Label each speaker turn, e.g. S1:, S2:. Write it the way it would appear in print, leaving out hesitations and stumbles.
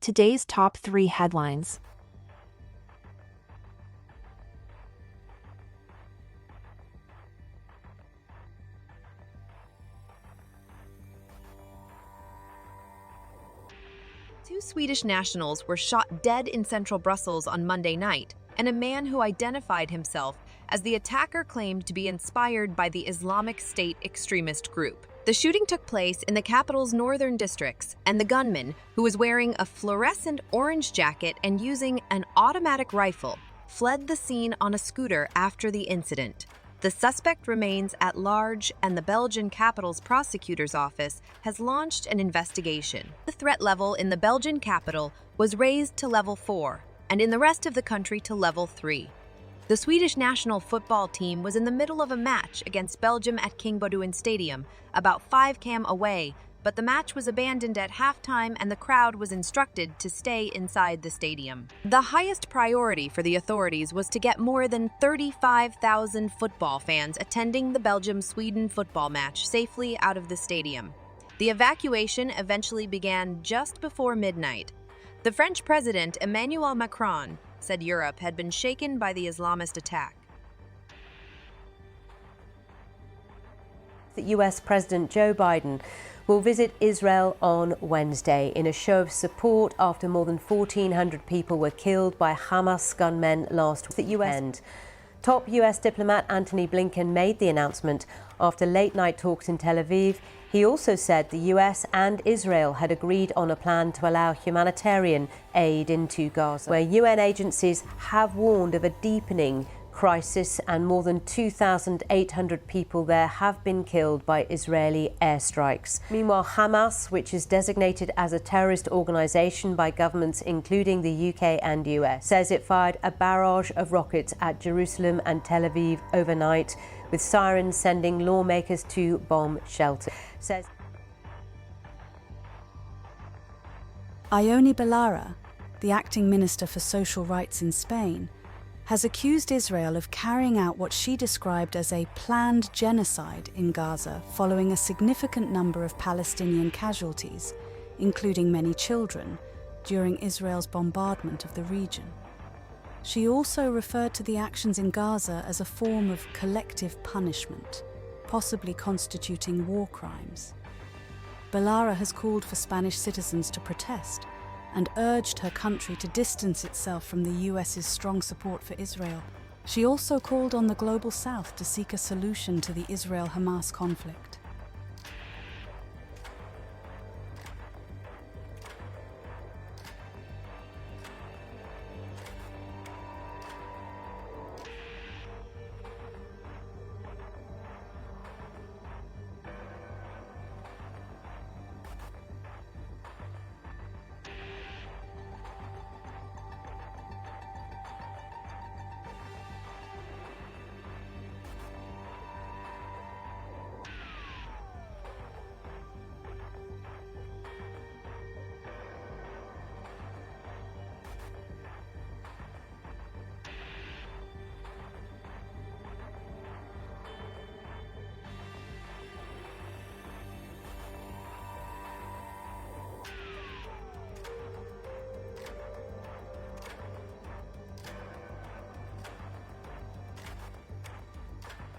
S1: Today's top 3 headlines.
S2: Two Swedish nationals were shot dead in central Brussels on Monday night, and a man who identified himself as the attacker claimed to be inspired by the Islamic State extremist group. The shooting took place in the capital's northern districts, and the gunman, who was wearing a fluorescent orange jacket and using an automatic rifle, fled the scene on a scooter after the incident. The suspect remains at large, and the Belgian capital's prosecutor's office has launched an investigation. The threat level in the Belgian capital was raised to level 4, and in the rest of the country to level 3. The Swedish national football team was in the middle of a match against Belgium at King Baudouin Stadium, about 5 km away, but the match was abandoned at halftime and the crowd was instructed to stay inside the stadium. The highest priority for the authorities was to get more than 35,000 football fans attending the Belgium-Sweden football match safely out of the stadium. The evacuation eventually began just before midnight. The French President Emmanuel Macron said Europe had been shaken by the Islamist attack.
S3: That US President Joe Biden will visit Israel on Wednesday in a show of support after more than 1,400 people were killed by Hamas gunmen last weekend. Top US diplomat Antony Blinken made the announcement after late-night talks in Tel Aviv. He also said the US and Israel had agreed on a plan to allow humanitarian aid into Gaza, where UN agencies have warned of a deepening crisis, and more than 2,800 people there have been killed by Israeli airstrikes. Meanwhile, Hamas, which is designated as a terrorist organization by governments including the UK and US, says it fired a barrage of rockets at Jerusalem and Tel Aviv overnight, with sirens sending lawmakers to bomb shelters.
S4: Ione Belarra, the acting minister for social rights in Spain, has accused Israel of carrying out what she described as a planned genocide in Gaza following a significant number of Palestinian casualties, including many children, during Israel's bombardment of the region. She also referred to the actions in Gaza as a form of collective punishment, possibly constituting war crimes. Belarra has called for Spanish citizens to protest and urged her country to distance itself from the US's strong support for Israel. She also called on the Global South to seek a solution to the Israel-Hamas conflict.